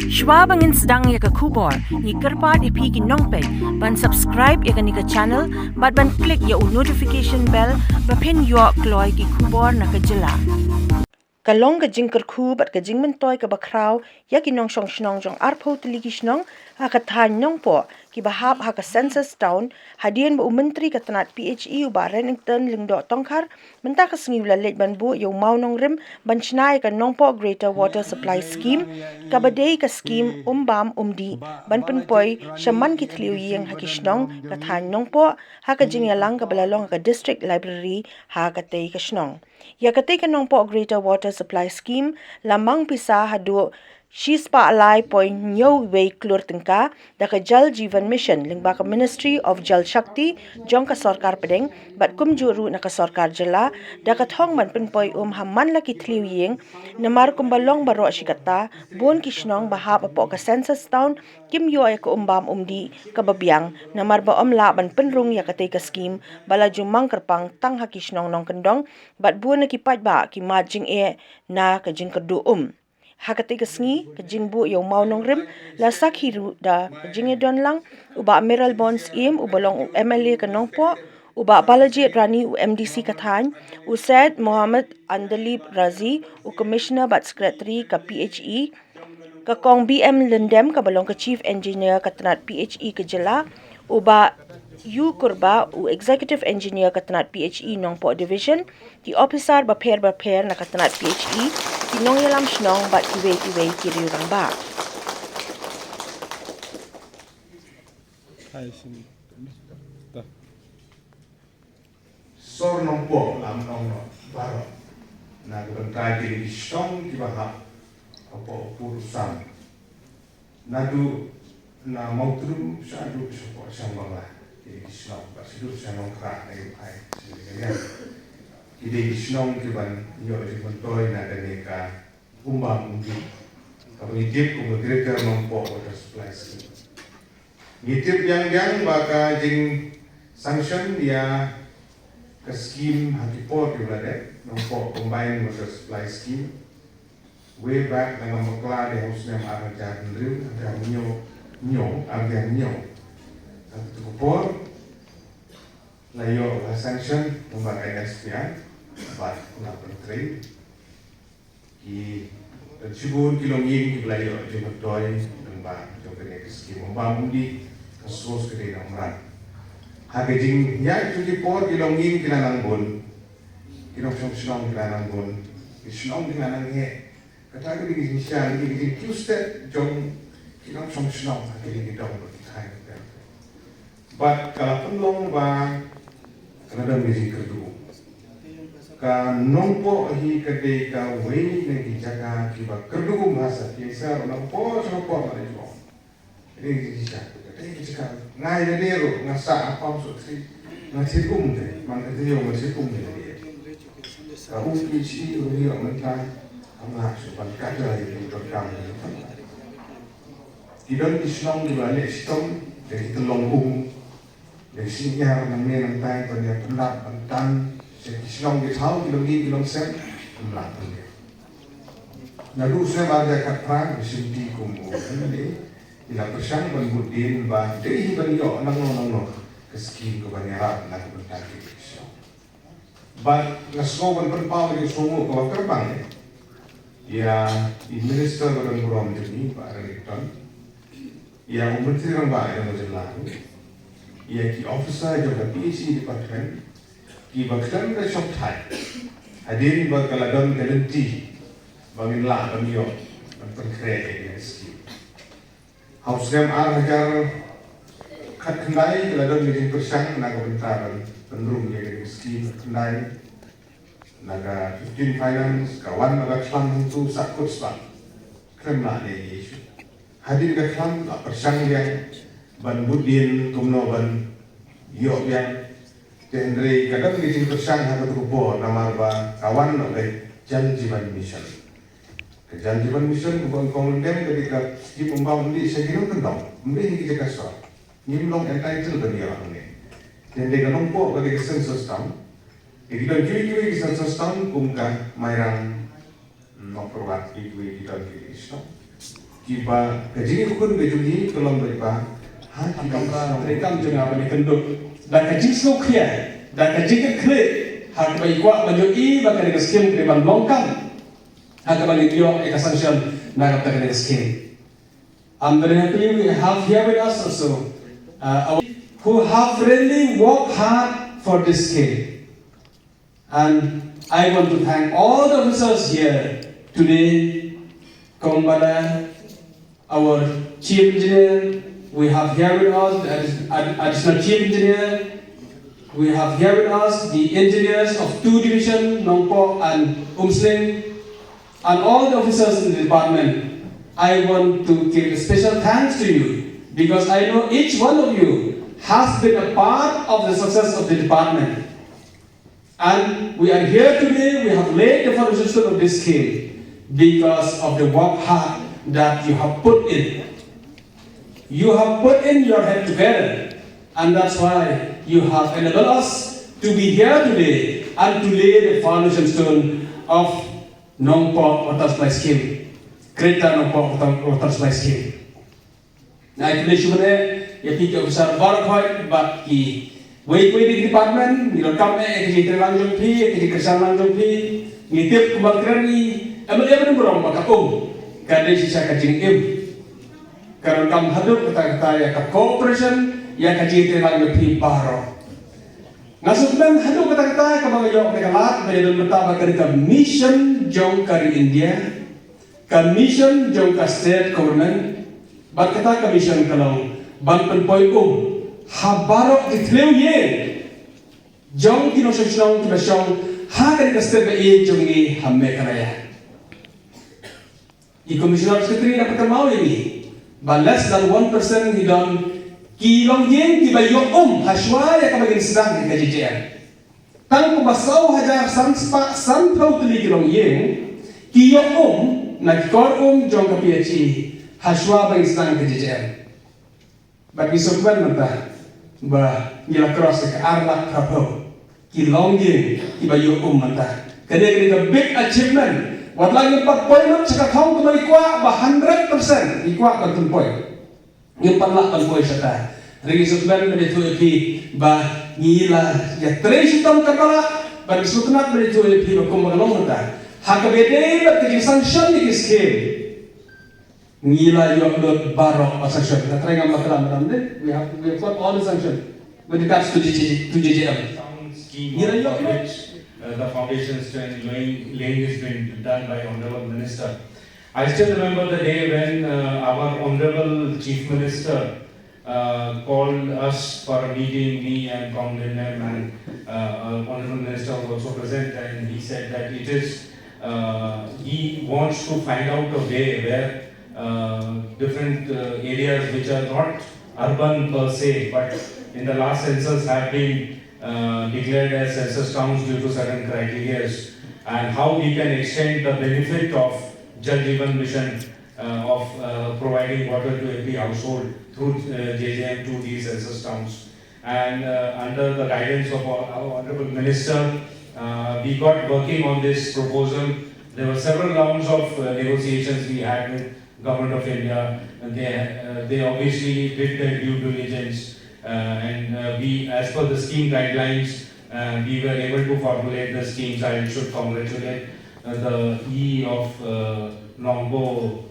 Shwa bangin sedang ya ke kubor, ni kerpat ipi ki nongpej, ban subscribe ya ke ni ke channel, ban klik ya notification bell, pen yo kloy ki kubor na ke jela. Kalong ke jingkyrkhu bat ke jingmyntoi ke khraw ya ki nongshong Shnong jong tylli ki Shnong haka Thain Nongpoh ki bahap haka Census Town hadien Myntri ke tnad PHE Bah Renikton Lyngdoh Tongkhar mynta ke sngi leit ban bu yo mau nong rim ban Shna ke Nongpoh Greater Water Supply Scheme kaba ke scheme bam di ban penpoi shaman ki thliu yeng haki Shnong ke Thain Nongpoh haka jingyalang ke belalong ke District Library haka tei ke Shnong ya ke Nongpoh Greater Water Supply Scheme la Mang Pisa Haduh 103.71 Klur tengka da ke Jal Jeevan Mission lingba ke Ministry of Jal Shakti jong ke sarkar pedeng bat kum juru na ke sarkar jela da ke thong man penpoi haman laki thliu yeng namar kumbalong baro shikata bon ki Shnong bahap apo ke Census Town kim yo ay ke bam di ke babiang namar ba la ban penrung ya ke te ke scheme bala jumang kerpang tang haki Shnong nong kendong bat buan na ki pat ba ki majing na ke jingkyrkhu hakati ke sngi ke jingbu yo mau nong rim la sakhiru da jinge don lang uba mineral bonds ubalong MLA ke Nongpoh uba balaji rani MDC ke Thain Said Mohammed Andalib Razi Commissioner bat secretary ke PHE ke kong BM Lendem ke balong ke chief engineer ke tnad PHE ke jela uba kurba executive engineer ke tnad PHE Nongpoh division di officer baper na ke tnad PHE di nong yalam Shnong bat kiwe kiri orang ba. Sor Nongpoh lam nong baro na kebentai kiri Shnong kiba apa urusan nadu na mautru sadu sepo sambanglah kiri Shnong ba sidu sanong khra na yupai sekalian kiri Shnong kiban yo jingmyntoi na daneka umbang di ngitip Greater Nongpoh Water Supply Scheme ngitip yang baka jing sanction ya ke scheme hakipot di belade Nongpoh Combined Water Supply Scheme way back dengan makla di hosnya arajar ndrim ada nyo atau kupor layo la sanction nomor NSPI bat na Myntri ki Cibun kilongin ki belayo jingmyntoi nembang jogene scheme di kasus gede nomran harga jing ya itu di por kilongin kilanang bon kilong Shnong kilanang bon Shnong kilanang he kata ke di Shen di Tuesday jong kilong Shnong harga di dong Thain but kalau penlong ba kada jingkyrkhu ka Nongpoh hi kade ka wei ne ki jaga ki ba kyrkhu bahasa biasa Nongpoh na jo ini di Shen kade ki jaga ngai de ro ngasa apa maksud si ngasi te mang kade yo ngasi de ka ki chi ro yo mentan anga supan kada di program tidak di Shnong di balik Shnong dari telong dari sinyar nang tai pada penat pentan Shnong di tahu kilong sen melang dia. Lalu saya baca kata bersinti kumu ini ila persang banbudin bah dei banyo nang ke scheme ke banyaran nak bertagi Shnong. But ngasoban berpau di sumu ke terbang ya minister dan buram jadi Bah Renikton yang Myntri orang bah yang menjelang ya ki officer juga PhD department ki baktan ka shop thai hadin ba kaladon kalenti bangin la bangyo ban konkret ski house gam hajar khat khandai kaladon ni persang na ka bentaran penrum ye ski khandai naga 15 finance kawan naga klam tu sakut spa kremla ne yesu hadin ka klam persang yang ban budin kumno ban yo yang Tendre kadang di persang haka tukupo namar ba kawan oleh Jal Jeevan Mission. Jal Jeevan Mission bukan kongdem ketika si pembangun di segitu tentang memberi kita kasar. Nimlong entitled bagi orang ini. Tendre Nongpoh ketika Census Town. Kita kiri Census Town kumkan mairang nongperwat kita Shnong. kiba ke jingkyrkhu be juli tolong berpa ha Kamera rekam juga bani kenduk dan kajing slokia dan kajing klik hak bayi kuat baju i bakal di skim di ban longkang hak bani dia sanction nak kata di skim. I'm very happy we have here with us also who have really worked hard for this scheme, and I want to thank all the officers here today. Kombala, our chief engineer, we have here with us the additional chief engineer. We have here with us the engineers of two divisions, Nongpoh and Umsling, and all the officers in the department. I want to give a special thanks to you because I know each one of you has been a part of the success of the department. And we are here today, we have laid the foundation of this scheme because of the work hard that you have put in. You have put in your head together, and that's why you have enabled us to be here today and to lay the foundation stone of Nongpoh water supply scheme, Greater Nongpoh water supply scheme. Now, I finish with it. You think officer Barkhoi, but he wait the department. You don't come there. You take lang jong pi, you take kerja lang jong pi. You tip kebakaran ni. Every berong makapung. Kadai sisa kacing im. Karena kamu hadir kata-kata ya ke cooperation ya kaji telang lebih baro. Ngasukman hadir kata-kata kamu ngajak kegalat dari pertama kali ke mission jong kari India, ke mission jong ke state government, berkata ke mission kalau ban penpoi habaro itleu ye jong kino Shnong kino Shong hakan ke state be jong ni hamme karaya. I komisioner sekretari dapat mau ini. But less than 1% hidang kilong yen kiba yung haswa ya kabagin sedang di KJJN. Tang kubasaw hajar sanpaw tuli kilong yen kiyong nagkor jong ka PHE haswa bagin sedang di KJJN. But isuban mata ba nila cross ka arlak khraw kilong yen kiba yung mata. Kaya big achievement. Wat lagi 4 poin nak cakap kau kembali kuat bah 100% ikuat kan poin. Yang panlak kan poin sata. Regi sebenarnya begitu epi bah gila ya tres hitam kepala bagi sutunat begitu epi bakum bagalong mata. Haka bede bat kerja sanction di scheme. Gila yo lot barok sanction. Kita try ngam makalam ramde. We have got all the sanction with regards to JJM. Gila yo lot. The foundation laying has been done by Honorable Minister. I still remember the day when our Honorable Chief Minister called us for a meeting, me and Congressman and Honorable Minister was also present, and he said that it is he wants to find out a way where different areas which are not urban per se, but in the last census have been declared as census towns due to certain criteria, and how we can extend the benefit of Jal Jeevan Mission of providing water to every household through JJM to these census towns. And under the guidance of our Honorable Minister, we got working on this proposal. There were several rounds of negotiations we had with Government of India, and they obviously did their due diligence. We, as per the scheme guidelines, we were able to formulate the schemes. I should congratulate the E of Nongpoh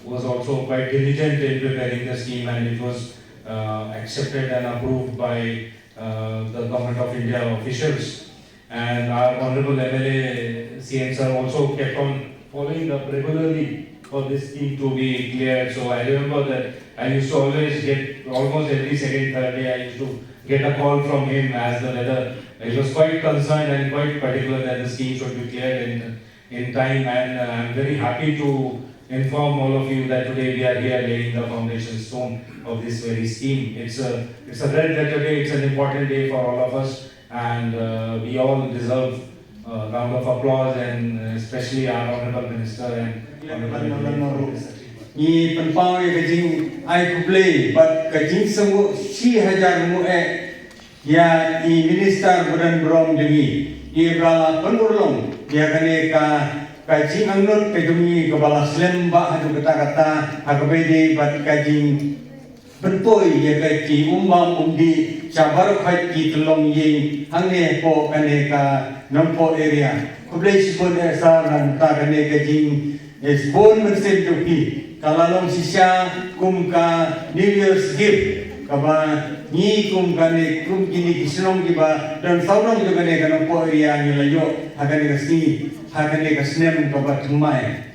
was also quite diligent in preparing the scheme, and it was accepted and approved by the Government of India officials. And our Honorable MLA CM sir also kept on following up regularly for this scheme to be cleared. So I remember that I used to always get, almost every second, third day, I used to get a call from him as the weather. He was quite concerned and quite particular that the scheme should be cleared in time. And I'm very happy to inform all of you that today we are here laying the foundation stone of this very scheme. It's a red letter day, it's an important day for all of us, and we all deserve a round of applause, and especially our Honorable Minister and Honorable Ni penpau kajing ai kublai but kajing semua 6,000 mu ya ni minister budan berom dengi ni berala penurlong dia kene ka kajing angnut kajungi kepala slem ba hadu kata-kata hakabede bat kajing berpoi ya kaji umbang undi cabar kaji telong ying hangne po kane ka Nongpoh area kublai sibon esa nan ta kane kajing esbon mensen joki kalalong sisya kum ka New Year's gift kaba ni kum kane kum kini Shnong kiba dan saurong juga kane ka Nongpoh area ni layo hakane ka sngi hakane ka snem kaba thumai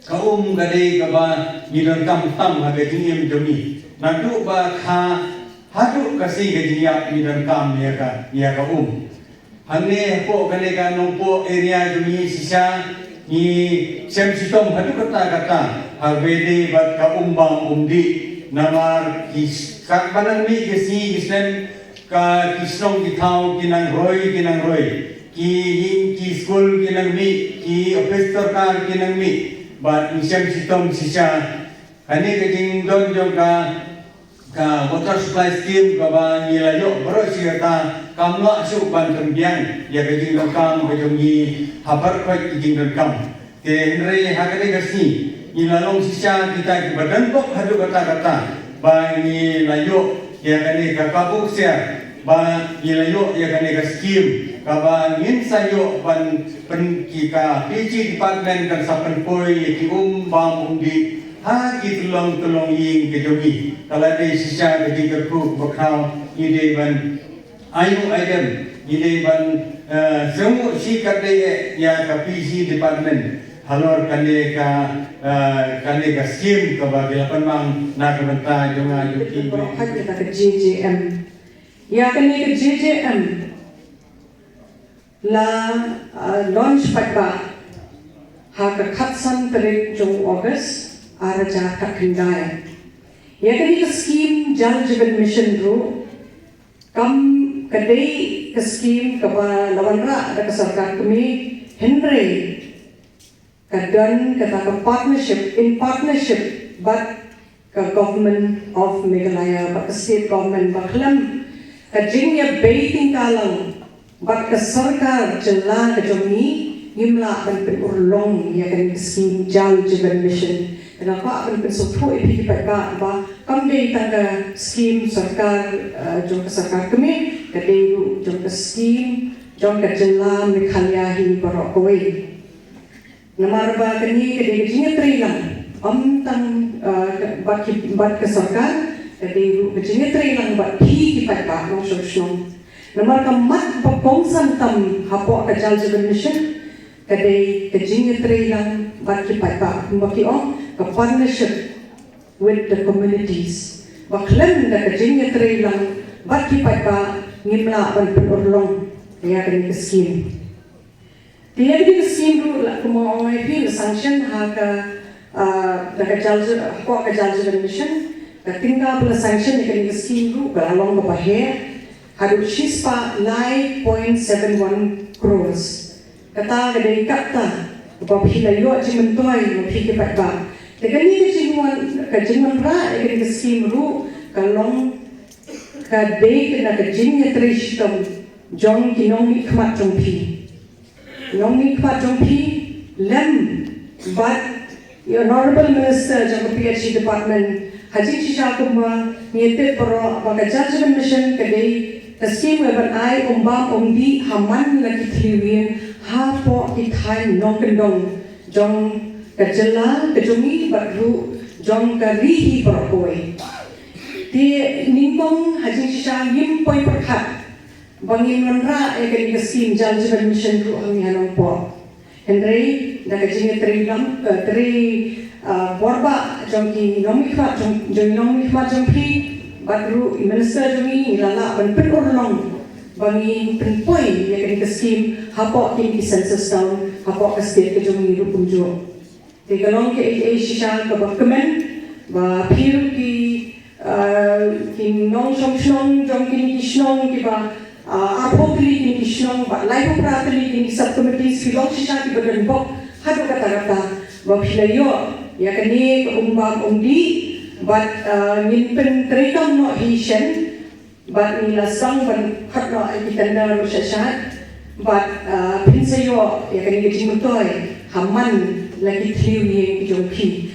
kaum kade kaba ni dan tam hakajing em jomi nandu ba kha hadu kasih gajiya ni dan kam ya ka hanne po kane ka Nongpoh area jumi sisa ni Census Town hadu kata habede bat ka umbang umdi namar kis kak banang mi kesi kisnen ka Shnong ki thau kinang roi ki school kinang mi ki officer kar kinang mi bat ni Census Town sisa kane kajing don jong ka water supply scheme ka ba ni layo bro siata kamla su ban tembiang ya kajing kam kajong ni habar ka kajing kam te nre hakane kasi ni lalong sisa kita ki badan bok hadu kata ba ni layo ya kane ka kabuk sia ba ni layo ya kane ka scheme ka ba ngin sayo ban pen ki ka PG department kan sapen poi ki bam undi ha ki tulong ying ke jogi kala de sisa ke jingkyrkhu khraw ide ban ayu item ide ban semu si kate ya ka PG department halor kane ka scheme ka ba dilapan mang na ka banta jonga yuki kita ke JJM ya kane ke JJM la launch patba ha ka khatsan tarik jong August araja kakindaya ya kani ke scheme Jal Jeevan Mission ru kam kadai ke scheme kaba lawanra ada ke sarkar kami Henry kadan kata ke in partnership but ke government of Meghalaya but ke state government baklam ke jingya baiting kalang but ke sarkar jala ke jomi ngimla ban urlong ya kani ke scheme Jal Jeevan Mission kenapa akan bersuatu epi kita ba kami tangga scheme sarkar jong sarkar kami kadai jong scheme jong kajala Meghalaya hi barok kowe namar ba kani kadai jingmyntoi lang tang bat ke sarkar kadai jingmyntoi lang ba hi kita ba nongshong namar kamat pagkongsan tam hapo ka Jal Jeevan Mission kadai jingmyntoi lang bat kita ba makiong a partnership with the communities. Baklan da jingmyntoi lang baki pa ngimla ban penurlong ya kan scheme. Dia di scheme ru la kuma oi pi sanction ha ka da Jal Jeevan Mission da tinggal bela sanction kan scheme ru galong ba he Haduh 9.71 crores. Kata gadai kata ba philayo jingmyntoi no phi pa ba Tekani kejingan ra ekani ke scheme ru kalong ka date na ke jingmyntoi system jong kinong mi khmat jong phi lem but the honorable minister jong PhD department haji shisha kuma niete pro ba Jal Jeevan Mission ke dei ke scheme ban ai umdi haman lagi thliwin ha po ki Thain nongkendong jong kajala kajungi baru jong karihi berkoi. Di ningkong haji sisa poi perkat bangin menra ekani scheme Jal Jeevan Mission ru ang Nongpoh. Henry da jingmyntoi lam borba jong ki nomikwa jong pi baru minister jongi lala ban penurlong bangin penpoi ekani scheme hapo ki Census Town hapo ke state jongi ru punjo. Tegalong ke shisha ka bakmen ba phiru ki nongshong jong ki Shnong kiba apokli ki Shnong ba laipo pratli ki subcommittees filong shisha ki badan bok hadu kata ba philayo ya kani umdi but ngin tretam no hi Shen but nilasang ban khatno ai kitanda ro shashat but pinsayo ya kani jingmyntoi haman lagi tliu yang jong pi